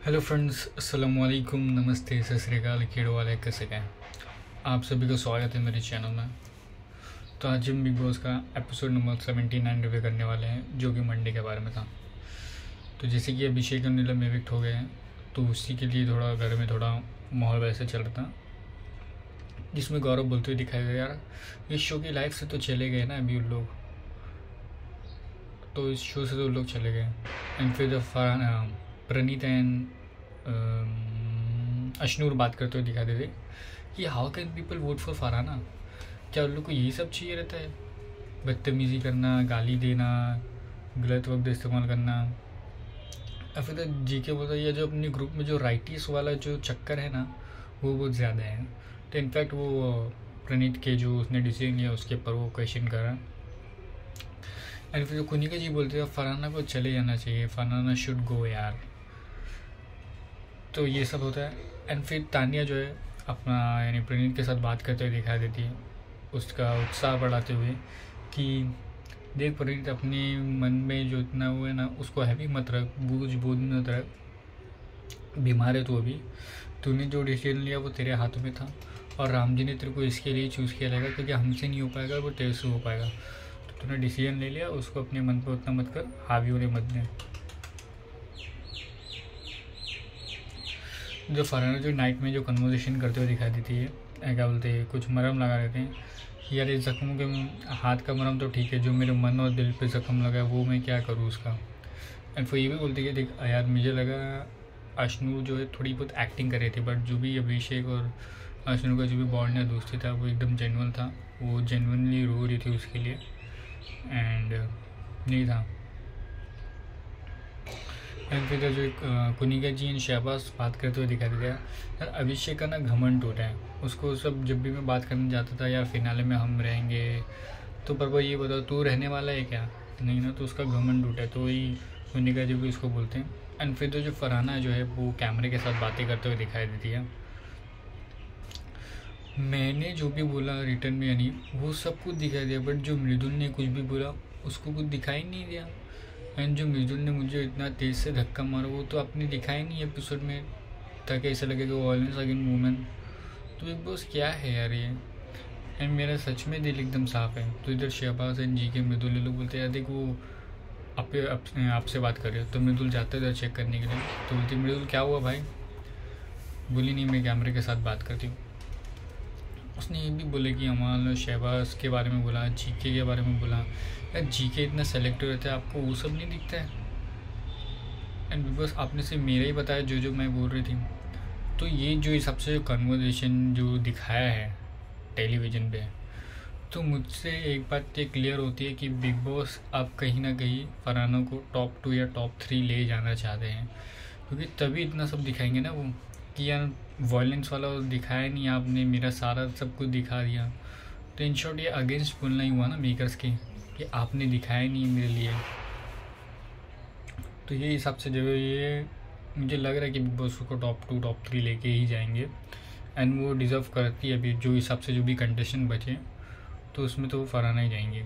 Hello friends, अस्सलाम वालेकुम, नमस्ते, सत श्री अकाल, खेड़ो वाले कैसे हैं आप सभी का स्वागत है मेरे चैनल में। तो आज हम बिग बॉस का एपिसोड नंबर 79 रिव्यू करने वाले हैं, जो कि मंडे के बारे में था। तो जैसे कि अभिषेक और नीलम एविक्ट हो गए हैं, तो उसी के लिए थोड़ा घर में थोड़ा माहौल वैसे चल रहा था, जिसमें गौरव बोलते हुए दिखाई गया, यार इस शो की लाइफ से तो चले गए ना अभी उन लोग, तो इस शो से तो लोग चले गए। एंड फिर प्रणीत एंड अशनूर बात करते हुए दिखा देते कि how can people vote for Farhana. क्या उन लोग को यही सब चाहिए रहता है? बदतमीज़ी करना, गाली देना, गलत वक्त इस्तेमाल करना। या फिर तो जी के बोलता है, जो अपने ग्रुप में जो राइटिस वाला जो चक्कर है ना, वो बहुत ज़्यादा है। तो इनफैक्ट वो प्रणीत के जो उसने डिसीजन लिया उसके ऊपर वो क्वेश्चन कर रहा। एंड फिर कुनिका जी बोलते हैं फरहाना को चले जाना चाहिए, फरहाना शुड गो यार। तो ये सब होता है। एंड फिर तानिया जो है अपना यानी प्रणीत के साथ बात करते हुए दिखाई देती है, उसका उत्साह बढ़ाते हुए कि देख प्रणीत, अपने मन में जो इतना वो है ना उसको हैवी मत रख, बूझ मत रख, बीमार है तो अभी, तूने जो डिसीजन लिया वो तेरे हाथों में था, और राम जी ने तेरे को इसके लिए चूज़ किया रहेगा क्योंकि हमसे नहीं हो पाएगा, वो तेरे से हो पाएगा। तो तूने डिसीजन ले लिया, उसको अपने मन पर उतना मत कर, हावी होने मत दे। जो फरहाना जो नाइट में जो कन्वर्सेशन करते हुए दिखाई देती है, क्या बोलते हैं, कुछ मरहम लगा देते हैं, यार ये ज़ख्मों के हाथ का मरहम तो ठीक है, जो मेरे मन और दिल पे ज़ख्म लगा है वो मैं क्या करूँ उसका। एंड फिर ये भी बोलती है, देख यार मुझे लगा अशनू जो है थोड़ी बहुत एक्टिंग कर रही थी, बट जो भी अभिषेक और अशनू का जो भी बॉन्ड या दोस्ती था वो एकदम जेन्युइन था, वो जेन्युइनली रो रही थी उसके लिए, एंड नहीं था। एंड फिर जो कुनिका जी एंड शहबाज बात करते हुए दिखाई दिया, यार अभिषेक का ना घमंड टूटा है, उसको सब जब भी मैं बात करने जाता था यार फिनाले में हम रहेंगे, तो पर वो ये बताओ तू रहने वाला है क्या, नहीं ना, तो उसका घमंड टूटा है। तो वही कुनिका जी भी उसको बोलते हैं। एंड फिर तो जो फरहाना जो है वो कैमरे के साथ बातें करते हुए दिखाई देती है, मैंने जो भी बोला रिटर्न में यानी वो सब कुछ दिखाई दिया, बट जो मृदुल ने कुछ भी बोला उसको कुछ दिखाई नहीं दिया। एंड जो मृदुल ने मुझे इतना तेज़ से धक्का मारा वो तो आपने दिखाया नहीं एपिसोड में, ताकि ऐसा लगे कि वो वायलेंस अगेंस्ट वुमेन। तो बिग बॉस क्या है यार ये। एंड मेरा सच में दिल एकदम साफ़ है। तो इधर शहबाज एंड जी के मृदुल लोग बोलते हैं, यार देख वो आपसे बात कर रहे हो, तो मृदुल जाते इधर चेक करने के लिए, तो बोलती मृदुल क्या हुआ भाई, बोली नहीं मैं कैमरे के साथ बात करती हूँ। उसने ये भी बोले कि अमाल शहबाज के बारे में बोला, जीके के बारे में बोला, यार जीके इतना सेलेक्टिव रहता है, आपको वो सब नहीं दिखता है। एंड बिकॉज आपने से मेरा ही बताया जो मैं बोल रही थी। तो ये जो हिसाब से कन्वर्सेशन जो दिखाया है टेलीविज़न पे, तो मुझसे एक बात ये क्लियर होती है कि बिग बॉस आप कहीं ना कहीं फरहाना को टॉप 2 या टॉप 3 ले जाना चाहते हैं, क्योंकि तभी इतना सब दिखाएंगे ना वो, कि यार वायलेंस वाला दिखाया नहीं आपने, मेरा सारा सब कुछ दिखा दिया। तो इन शॉर्ट ये अगेंस्ट बोलना ही हुआ ना मेकर्स के, कि आपने दिखाया नहीं मेरे लिए। तो ये हिसाब से जो ये मुझे लग रहा है कि बिग बॉस को टॉप 2 टॉप 3 लेके ही जाएंगे, एंड वो डिज़र्व करती है अभी जो हिसाब से जो भी कंटेस्टेंट बचे, तो उसमें तो वो फरहाना ही जाएंगे।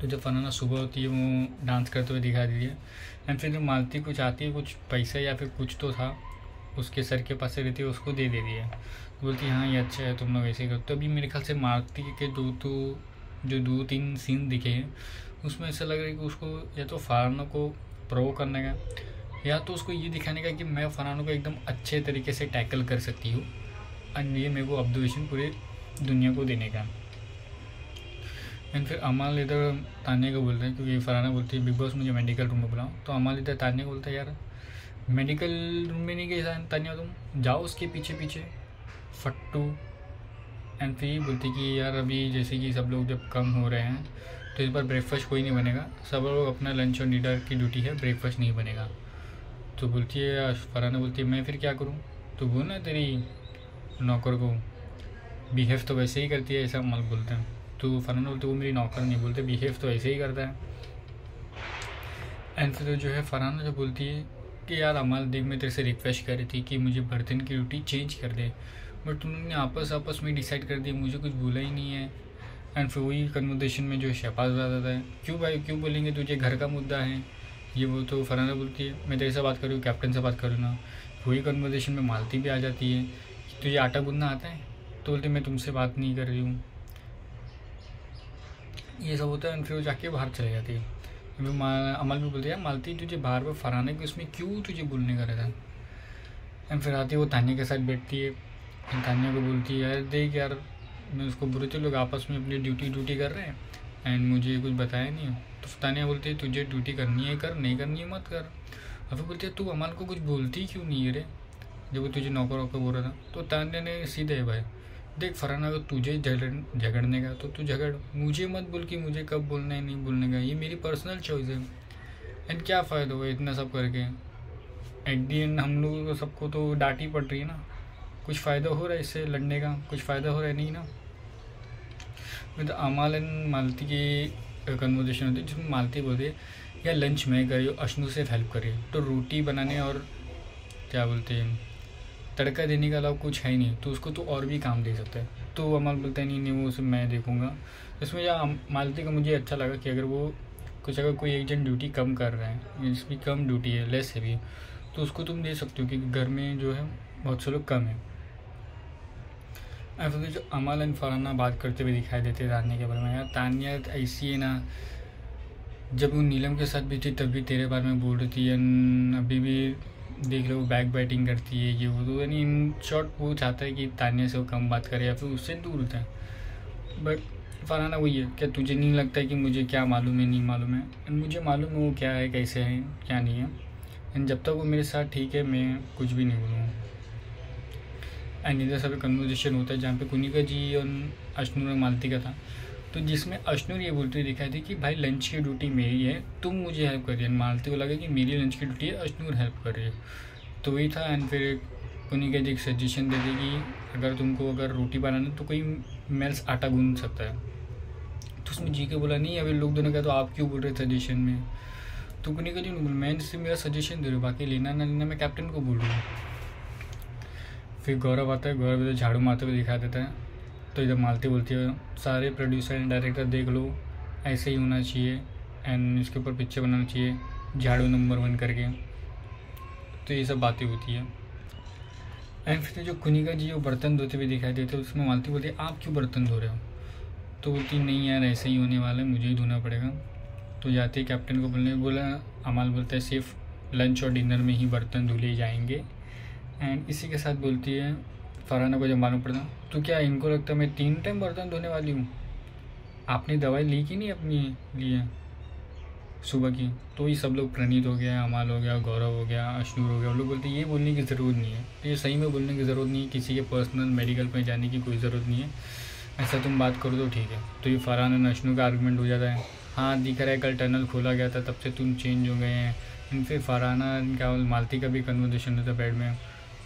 तो जब फरहाना सुबह होती है वो डांस करते हुए दिखा दी है, एंड फिर मालती कुछ आती है, कुछ पैसा या फिर कुछ तो था उसके सर के पास से रहती है, उसको दे दिया, बोलती हाँ ये अच्छा है तुम लोग ऐसे ही करो। तो अभी मेरे ख्याल से मालती के जो 2-3 सीन दिखे हैं उसमें ऐसा लग रहा है कि उसको या तो फरहाना को प्रो करने का, या तो उसको ये दिखाने का कि मैं फरहाना को एकदम अच्छे तरीके से टैकल कर सकती हूँ, एंड ये मेरे को ऑब्जर्वेशन पूरे दुनिया को देने का। एंड फिर अमाल इधर तान्या को बोलते हैं, क्योंकि फरहाना बोलती है बिग बॉस मुझे मेडिकल रूम में बुलाओ, तो अमाल इधर तान्या को बोलता है, यार मेडिकल रूम में नहीं गई तान्या, तुम जाओ उसके पीछे पीछे फट्टू। एंड फिर बोलती कि यार अभी जैसे कि सब लोग जब कम हो रहे हैं तो इस बार ब्रेकफास्ट कोई नहीं बनेगा, सब लोग अपना लंच और डिनर की ड्यूटी है, ब्रेकफास्ट नहीं बनेगा। तो बोलती है फरहाना बोलती है मैं फिर क्या करूँ, तो बोल ना तेरी नौकर को, बिहेव तो वैसे ही करती है, ऐसा अमल बोलते हैं। तो फरहाना बोलते वो मेरी नौकर नहीं, बोलते बिहेव तो ऐसे ही करता है। एंड फिर जो है फरहाना जो बोलती है कि यार अमाल देख मैं तेरे से रिक्वेस्ट कर रही थी कि मुझे बर्तन की ड्यूटी चेंज कर दे, बट तुमने आपस में डिसाइड कर दिया, मुझे कुछ बोला ही नहीं है। एंड फिर वही कन्वर्सेशन में जो शहबाज बताता है, क्यों भाई क्यों बोलेंगे, तुझे घर का मुद्दा है ये वो। तो फरहाना बोलती है मैं तेरे से बात कर रही हूँ, कैप्टन से बात कर रही हूँ ना। वही कन्वर्सेशन में मालती भी आ जाती है कि तुझे आटा गूंदना आता है? तो बोलती मैं तुमसे बात नहीं कर रही हूँ। ये सब होता है। फिर वो जाके बाहर चले जाती है। फिर अमल भी बोलती है मालती तुझे बार बार फरहाना की उसमें क्यों तुझे बोलने का रहता है? एंड फिर आती है वो तानिया के साथ बैठती है। तानिया को बोलती है यार देख यार, मैं उसको बोलती लोग आपस में अपनी ड्यूटी कर रहे हैं एंड मुझे कुछ बताया नहीं। तो तानिया बोलती है तुझे ड्यूटी करनी है कर, नहीं करनी है मत कर। और फिर बोलती है तू अमल को कुछ बोलती क्यों नहीं है रे, जब वो तुझे नौकर वोकर बोल रहा था। तो तानिया ने सीधे है भाई देख फरहाना अगर तुझे झगड़ने का तो तू झगड़, मुझे मत बोल कि मुझे कब बोलना है नहीं बोलने का, ये मेरी पर्सनल चॉइस है। एंड क्या फ़ायदा हुआ इतना सब करके? एट दी एंड हम लोगों को सबको तो डांट ही पड़ रही है ना। कुछ फ़ायदा हो रहा है इससे लड़ने का? कुछ फ़ायदा हो रहा है नहीं ना। तो अमल एंड मालती की कन्वर्सेशन होती है जिसमें मालती बोलती है या लंच में करिए, अश्नू से हेल्प करिए। तो रोटी बनाने और क्या बोलते हैं तड़का देने के अलावा कुछ है ही नहीं, तो उसको तो और भी काम दे सकता है। तो अमल बोलता है नहीं वो सब मैं देखूँगा। इसमें यह मालती का मुझे अच्छा लगा कि अगर वो कुछ अगर कोई एक जन ड्यूटी कम कर रहा है, इसकी कम ड्यूटी है, लेस है भी, तो उसको तुम दे सकते हो क्योंकि घर में जो है बहुत से लोग कम है। फिर जो अमल एंड फरहाना बात करते हुए दिखाई देते तानिया के बारे में। यार तानिया ऐसी है ना, जब वो नीलम के साथ भी थी तब भी तेरे बारे में बोल रही थी, अभी भी देख लो बैक बैटिंग करती है ये वो। तो यानी इन शॉर्ट वो चाहता है कि तानिया से वो कम बात करे या फिर उससे दूर होता है। बट फरहाना वही है, क्या तुझे नहीं लगता है कि मुझे क्या मालूम है नहीं मालूम है? मुझे मालूम है वो क्या है कैसे है क्या नहीं है। एंड जब तक वो मेरे साथ ठीक है मैं कुछ भी नहीं बोलूँगा। एंड इधर सब कन्वर्सेशन होता है जहाँ पे कुनिका जी और अश्नूर और मालती का था, तो जिसमें अश्नूर ये बोलते हुए दिखाई थी कि भाई लंच की ड्यूटी मेरी है, तुम मुझे हेल्प करिए। मालती को लगा कि मेरी लंच की ड्यूटी है, अश्नूर हेल्प कर रही है, तो वही था। एंड फिर कुनिका जी एक सजेशन दे दी कि अगर तुमको अगर रोटी बनाना तो कोई मेल्स आटा गूंद सकता है। तो उसमें जी के बोला नहीं अभी लोग दोनों का तो आप क्यों बोल रहे सजेशन में? तो कुनिका जी ने बोला मैं इससे मेरा सजेशन दे रहा हूँ, बाकी लेना ना लेना मैं कैप्टन को बोल रहा हूँ। फिर गौरव आता है, गौरव इधर झाड़ू मारते हुए दिखा देता है। तो इधर मालती बोलती है सारे प्रोड्यूसर एंड डायरेक्टर देख लो ऐसे ही होना चाहिए एंड इसके ऊपर पिक्चर बनाना चाहिए झाड़ू नंबर 1 करके। तो ये सब बातें होती है। एंड फिर जो कुनिका जी वो बर्तन धोते हुए दिखाई देते हैं, उसमें मालती बोलती है आप क्यों बर्तन धो रहे हो? तो बोलती नहीं यार ऐसे ही होने वाला है, मुझे ही धोना पड़ेगा। तो जाते ही कैप्टन को बोला अमल बोलता है सिर्फ लंच और डिनर में ही बर्तन धुले जाएंगे। एंड इसी के साथ बोलती है फरहाना को जब मालूम पड़ता तो क्या इनको लगता है मैं 3 टाइम बर्तन धोने वाली हूँ? आपने दवाई ली कि नहीं अपनी लिए सुबह की? तो ये सब लोग प्रणीत हो गया, अमल हो गया, गौरव हो गया, अश्नूर हो गया, वो लोग बोलते ये बोलने की ज़रूरत नहीं है। तो ये सही में बोलने की ज़रूरत नहीं है, किसी के पर्सनल मेडिकल में जाने की कोई ज़रूरत नहीं है, ऐसा तुम बात करो तो ठीक है। तो ये फरहाना अश्नूर का आर्गूमेंट हो जाता है, हाँ दिख रहा है कल टनल खोला गया था तब से तुम चेंज हो गए हैं। इन फिर फरहाना क्या मालती का भी कन्वर्सेशन होता है बेड में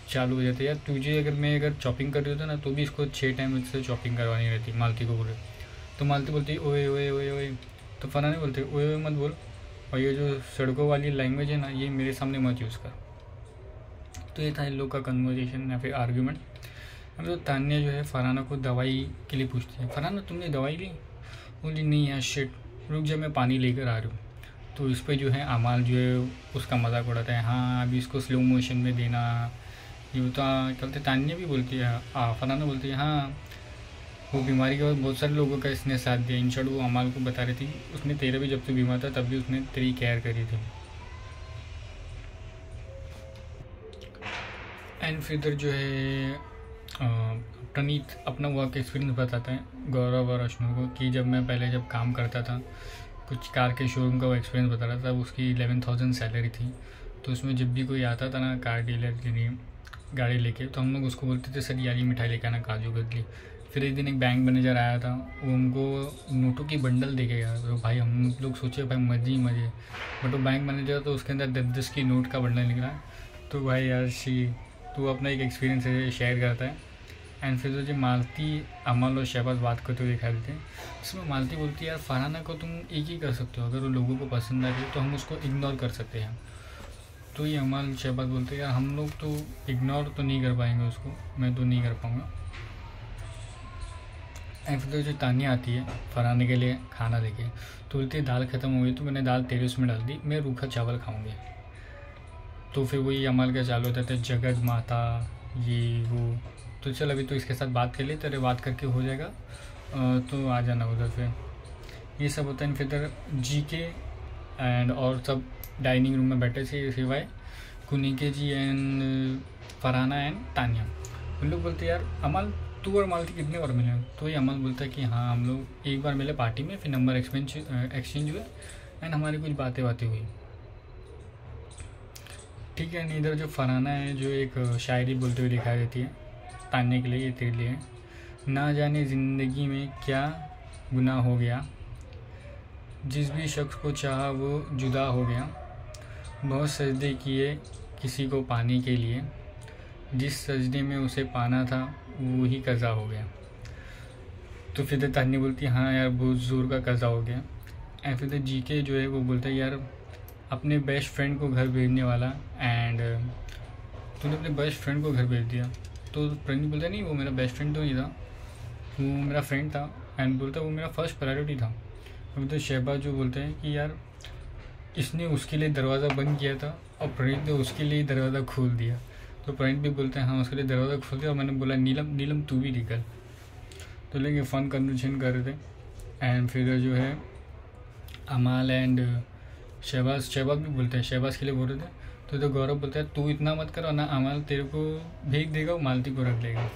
चालू हो जाता है, यार तुझे अगर चॉपिंग कर रही होता ना तो भी इसको 6 टाइम से चॉपिंग करवानी रहती मालती को बोले। तो मालती बोलती है ओए ओए ओए ओए, तो फरहाना बोलते ओए ओए मत बोल, और ये जो सड़कों वाली लैंग्वेज है ना ये मेरे सामने मत यूज़ कर। तो ये था इन लोग का कन्वर्सेशन या फिर आर्ग्यूमेंट। अब तो तानिया जो है फरहाना को दवाई के लिए पूछती है, फरहाना तुमने दवाई ली? बोली नहीं यार शिट, रुक जा मैं पानी लेकर आ रही हूँ। तो इस पर जो है अमाल जो है उसका मजाक उड़ाता है, हाँ अभी इसको स्लो मोशन में देना ये होता चलते। तानिया भी बोलती है फरहाना बोलती है हाँ वो बीमारी के बाद बहुत सारे लोगों का इसने साथ दिया। इन शॉर्ट वो अमाल को बता रही थी उसने तेरे भी जब तू बीमार था तब भी उसने तेरी केयर करी थी। एंड फिर इधर जो है प्रणीत अपना वर्क एक्सपीरियंस बताता है गौरव और अश्नू को कि जब काम करता था कुछ कार के शोरूम का वो एक्सपीरियंस बता रहा था। उसकी 11,000 सैलरी थी, तो उसमें जब भी कोई आता था ना कार डीलर के लिए गाड़ी लेके तो हम लोग उसको बोलते थे सर यार ये मिठाई लेके आना काजू कतली। फिर एक दिन एक बैंक मैनेजर आया था, वो हमको नोटों की बंडल दे के गया। तो भाई हम लोग सोचे भाई मजे ही मजे, बट वो बैंक मैनेजर तो उसके अंदर 10-10 की नोट का बंडल निकला। तो भाई यार तो अपना एक एक्सपीरियंस शेयर करता है। एंड फिर जो मालती अमल और शहबाज बात करते हुए दिखाई देते हैं, इसमें मालती बोलती है यार फरहाना को तुम एक ही कर सकते हो, अगर वो लोगों को पसंद आ रही है तो हम उसको इग्नोर कर सकते हैं। तो ये अमल शहबाज बोलते हैं यार हम लोग तो इग्नोर तो नहीं कर पाएंगे उसको, मैं तो नहीं कर पाऊँगा। एंड फिर जो तानिया आती है फरहाना के लिए खाना लेके, तो बोलती है दाल ख़त्म हो गई, तो मैंने दाल तेरे उसमें डाल दी, मैं रूखा चावल खाऊंगी। तो फिर वही अमाल का चालू होता था, जगत माता ये वो, तो चल अभी तो इसके साथ बात कर ले, तेरे बात करके हो जाएगा, तो आ जाना उधर। फिर ये सब होता है। फिर GK एंड और सब डाइनिंग रूम में बैठे थे सिवाय कुनिके जी एंड फरहाना एंड तानिया। उन लोग बोलते यार अमाल तू और मालती कितने बार मिले? तो ये अमाल बोलता है कि हाँ हम लोग एक बार मिले पार्टी में, फिर नंबर एक्सचेंज हुए एंड हमारी कुछ बातें हुई। ठीक है। इधर जो फरहाना है जो एक शायरी बोलते हुए दिखाई देती है तान्या के लिए, ये तेरे लिए, ना जाने ज़िंदगी में क्या गुनाह हो गया, जिस भी शख्स को चाहा वो जुदा हो गया, बहुत सजदे किए किसी को पाने के लिए, जिस सजदे में उसे पाना था वो ही कज़ा हो गया। तो फिर तान्या बोलती है हाँ यार बहुत ज़ोर का कज़ा हो गया। एंड फिर GK जो है वो बोलता है यार अपने बेस्ट फ्रेंड को घर भेजने वाला एंड तूने अपने बेस्ट फ्रेंड को घर भेज दिया। तो प्रणीत बोलता नहीं वो मेरा बेस्ट फ्रेंड तो नहीं था, वो मेरा फ्रेंड था, एंड बोलता वो मेरा फर्स्ट प्रायोरिटी था। तो शहबाज जो बोलते हैं कि यार इसने उसके लिए दरवाज़ा बंद किया था और प्रणीत ने उसके लिए दरवाज़ा खोल दिया। तो प्रणीत भी बोलते हैं हाँ उसके लिए दरवाज़ा खोल दिया और मैंने बोला नीलम तू भी निकल। तो लेकिन फ़न कन्वर्सेशन कर रहे थे। एंड फिर जो है अमाल एंड शहबाज भी बोलते हैं, शहबाज के लिए बोल रहे थे। तो गौरव बोलता है तू इतना मत करो ना, अमाल तेरे को भेज देगा और मालती को रख लेगा।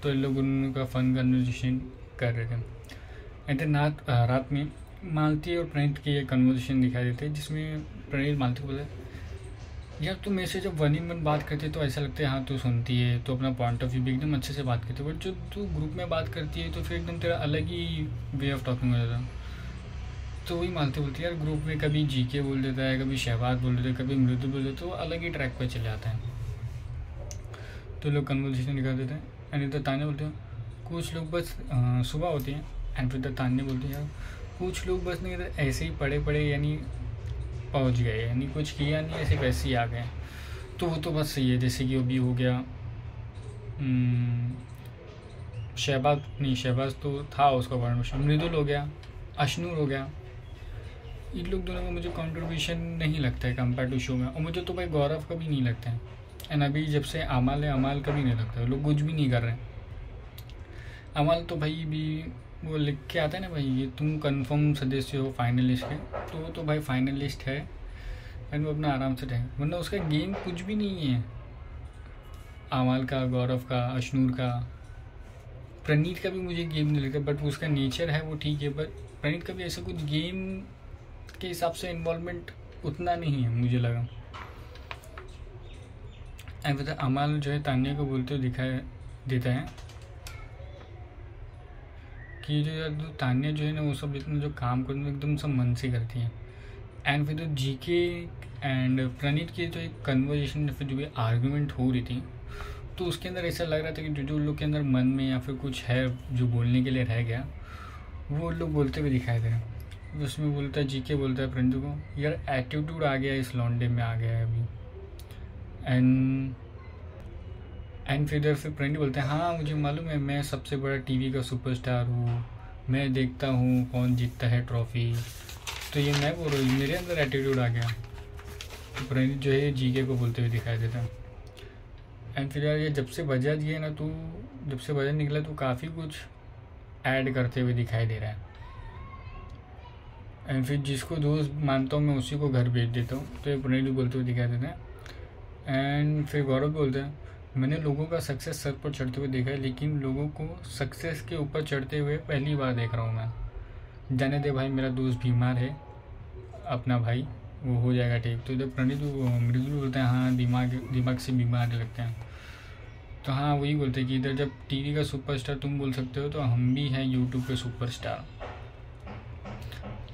तो इन लोग उनका फ़न कन्वर्सेशन कर रहे थे। एंड रात में मालती और प्रणीत की एक कन्वर्सेशन दिखाई देते हैं, जिसमें प्रणीत मालती को बोला यार तू मेरे से जब 1-on-1 बात करती है तो ऐसा लगता है हाँ तू सुनती है, तो अपना पॉइंट ऑफ व्यू भी एकदम अच्छे से बात करती है, बट जो तू ग्रुप में बात करती है तो फिर एकदम तेरा अलग ही वे ऑफ टॉकिंग हो जाता है। तो वही मालती बोलती है यार ग्रुप में कभी GK बोल देता है, कभी शहबाज बोल देता है, कभी मृदु बोल देता है, तो अलग ही ट्रैक पर चले जाता है। तो लोग कन्वर्सेशन निकाल देते हैं। एंड इधर तान्या बोलते हैं कुछ लोग बस सुबह होती हैं। एंड फिर इधर तान्या बोलती है यार कुछ लोग बस नहीं इधर ऐसे ही पड़े यानी पहुंच गए, यानी कुछ किया नहीं ऐसे वैसे ही आ गए। तो वो तो बस सही है, जैसे कि अभी हो गया शहबाज तो था उसका कॉन्ट्रीब्यूशन, मृदुल हो गया, अशनूर हो गया। इन लोग दोनों का मुझे कॉन्ट्रीब्यूशन नहीं लगता है कंपेयर टू शो में, और मुझे तो भाई गौरव का भी नहीं लगता है। एंड अभी जब से अमाल है अमाल का भी नहीं लगता है, लोग कुछ भी नहीं कर रहे हैं। अमाल तो भाई भी वो लिख के आता है ना भाई ये तुम कंफर्म सदस्य हो फाइनलिस्ट के, तो वो तो भाई फाइनलिस्ट है एंड वो अपना आराम से रहेगा, वरना उसका गेम कुछ भी नहीं है। अमाल का, गौरव का, अशनूर का, प्रणीत का भी मुझे गेम नहीं लगता, बट उसका नेचर है वो ठीक है, बट प्रणीत का भी ऐसा कुछ गेम के हिसाब से इन्वॉल्वमेंट उतना नहीं है मुझे लगा। एंड फिर अमाल जो है तान्या को बोलते हुए दिखाई देता है कि जो यार तान्या जो है ना वो सब इतना जो काम करने में एकदम सब मन से करती है। एंड फिर तो GK एंड प्रणीत की जो एक कन्वर्जेशन या फिर जो भी आर्ग्यूमेंट हो रही थी, तो उसके अंदर ऐसा लग रहा था कि जो लोग के अंदर मन में या फिर कुछ है जो बोलने के लिए रह गया वो लोग बोलते हुए दिखाई दे रहे हैं। उसमें बोलता है GK बोलता है प्रणीत को यार एटीट्यूड आ गया इस लॉन्डे में आ गया है अभी। एंड फिर प्रणीत बोलते हैं हाँ मुझे मालूम है मैं सबसे बड़ा TV का सुपरस्टार हूँ, मैं देखता हूँ कौन जीतता है ट्रॉफी, तो ये मैं बोल रहा हूँ मेरे अंदर एटीट्यूड आ गया। तो प्रणीत जो है GK को बोलते हुए दिखाई देता है। एंड फिर यार ये जब से बजाज गया ना, तो जब से बजाज निकला तो काफ़ी कुछ ऐड करते हुए दिखाई दे रहा है। एंड फिर जिसको दोस्त मानता हूँ मैं उसी को घर भेज देता हूँ, तो ये प्रणीत भी बोलते हुए दिखाई देता है। एंड फिर गौरव बोलते हैं मैंने लोगों का सक्सेस सर पर चढ़ते हुए देखा है, लेकिन लोगों को सक्सेस के ऊपर चढ़ते हुए पहली बार देख रहा हूँ मैं। जाने दे भाई मेरा दोस्त बीमार है, अपना भाई वो हो जाएगा ठीक। तो इधर प्रणीत मृदुल बोलते हैं हाँ दिमाग से बीमार लगते हैं। तो हाँ वही बोलते हैं कि इधर जब TV का सुपरस्टार तुम बोल सकते हो तो हम भी हैं YouTube के सुपरस्टार।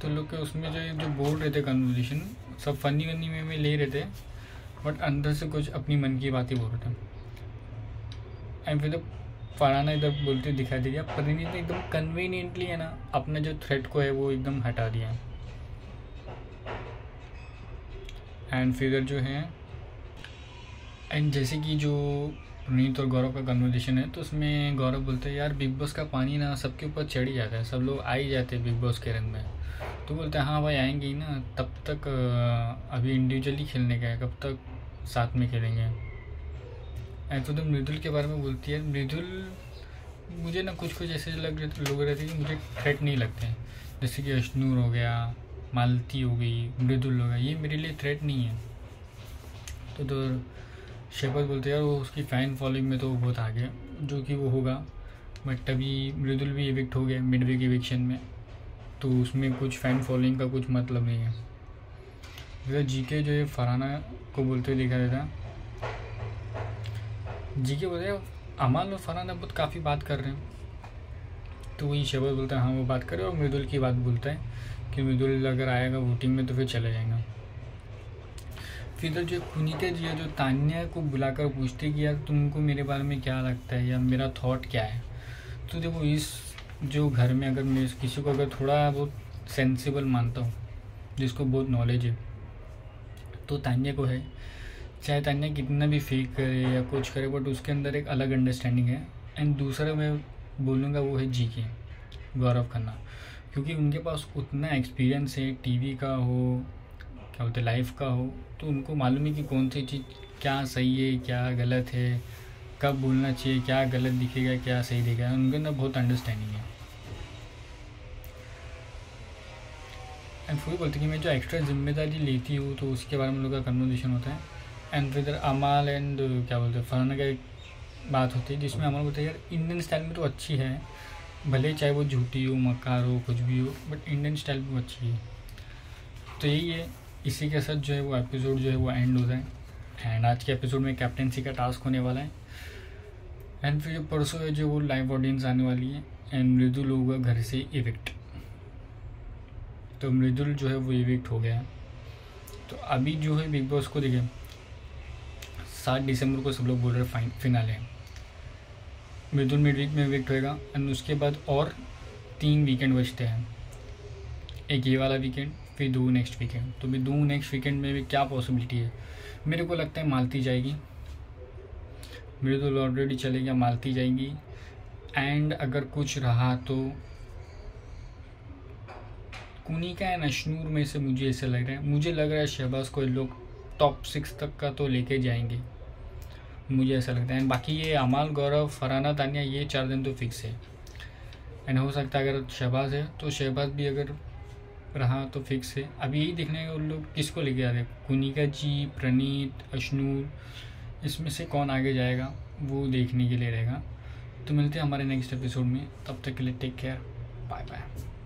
तो लोग के उसमें जो बोल रहे थे कन्वर्सेशन सब फनी वनी में ले रहे थे, बट अंदर से कुछ अपनी मन की बातें बोल रहे थे। एंड फिर फरहाना इधर बोलते दिखाई दे रही है, प्रणीत ने एकदम कन्वीनियंटली है ना अपना जो थ्रेट को है वो एकदम हटा दिया। एंड फिर जो है एंड जैसे कि जो पुनीत और गौरव का कन्वर्सेशन है, तो उसमें गौरव बोलते हैं यार बिग बॉस का पानी ना सबके ऊपर चढ़ ही जाता है, सब लोग आ ही जाते हैं बिग बॉस के रंग में। तो बोलते हैं हाँ भाई आएंगे ही ना, तब तक अभी इंडिविजुअली खेलने का है, कब तक साथ में खेलेंगे। ऐसा तो मृदुल के बारे में बोलती है, मृदुल मुझे ना कुछ कुछ ऐसे लोग रहते हैं कि मुझे थ्रेट नहीं लगते हैं, जैसे कि अश्नूर हो गया, मालती हो गई, मृदुल हो गया, ये मेरे लिए थ्रेट नहीं है। तो शेफत बोलते हैं यार वो उसकी फ़ैन फॉलोइंग में तो बहुत आगे, जो कि वो होगा, बट अभी मृदुल भी इविक्ट हो गया मिड वीक इविक्शन में, तो उसमें कुछ फ़ैन फॉलोइंग का कुछ मतलब नहीं है। जैसे जीके जो है फरहाना को बोलते हुए देखा जाता है, जीके बोलते हैं अमाल और फरहाना बहुत काफ़ी बात कर रहे हैं, तो वही शेफत बोलता है हाँ वो बात करे, और मृदुल की बात बोलता है कि मृदुल अगर आएगा वोटिंग में तो फिर चला जाएगा। फिर तो जो पुनीता जी है जो तान्या को बुलाकर पूछते कि यार तुमको मेरे बारे में क्या लगता है या मेरा थॉट क्या है। तो देखो इस जो घर में अगर मैं किसी को अगर थोड़ा बहुत सेंसिबल मानता हूँ, जिसको बहुत नॉलेज है, तो तान्या को है। चाहे तान्या कितना भी फेक करे या कुछ करे, बट उसके अंदर एक अलग अंडरस्टैंडिंग है। एंड दूसरा मैं बोलूँगा वो है जीके, गौरव खन्ना, क्योंकि उनके पास उतना एक्सपीरियंस है, टीवी का हो क्या बोलते लाइफ का हो, तो उनको मालूम है कि कौन सी चीज़ क्या सही है क्या गलत है, कब बोलना चाहिए, क्या गलत दिखेगा क्या सही दिखेगा, उनके अंदर बहुत अंडरस्टैंडिंग है। एंड फिर बोलते कि मैं जो एक्स्ट्रा जिम्मेदारी लेती हूँ तो उसके बारे में लोग का कन्वर्सेशन होता है। एंड फिर अमाल एंड क्या बोलते हैं फरहाना का एक बात होती है, जिसमें अमाल बोलते हैं यार इंडियन स्टाइल में तो अच्छी है, भले चाहे वो झूठी हो मक्कार हो कुछ भी हो, बट इंडियन स्टाइल में वो अच्छी है। तो यही है, इसी के साथ जो है वो एपिसोड जो है वो एंड होता है। एंड आज के एपिसोड में कैप्टेंसी का टास्क होने वाला है। एंड फिर जो परसों है जो वो लाइव ऑडियंस आने वाली है, एंड मृदुल होगा घर से इविक्ट। तो मृदुल जो है वो इविक्ट हो गया है। तो अभी जो है बिग बॉस को देखें 7 दिसंबर को सब लोग बोल रहे फिनाले है, मृदुल मिड वीक में इविक्ट होएगा। एंड उसके बाद और 3 वीकेंड बचते हैं, एक ये वाला वीकेंड फिर 2 नेक्स्ट वीकेंड। तो भी 2 नेक्स्ट वीकेंड में भी क्या पॉसिबिलिटी है, मेरे को लगता है मालती जाएगी, मृदुल ऑलरेडी चले गया, मालती जाएगी। एंड अगर कुछ रहा तो कुनिका एंड अश्नूर में से मुझे ऐसे लग रहा है, मुझे लग रहा है शहबाज को लोग टॉप 6 तक का तो लेके जाएंगे, मुझे ऐसा लगता है। एंड बाकी ये अमाल गौरव फरहाना तान्या ये 4 दिन तो फिक्स है। एंड हो सकता है अगर शहबाज है तो शहबाज भी अगर रहा तो फिक्स है। अभी यही देखने का उन लोग किसको लेके आ रहे हैं, कुनिका जी, प्रणीत, अश्नूर, इसमें से कौन आगे जाएगा वो देखने के लिए रहेगा। तो मिलते हैं हमारे नेक्स्ट एपिसोड में, तब तक के लिए टेक केयर, बाय बाय।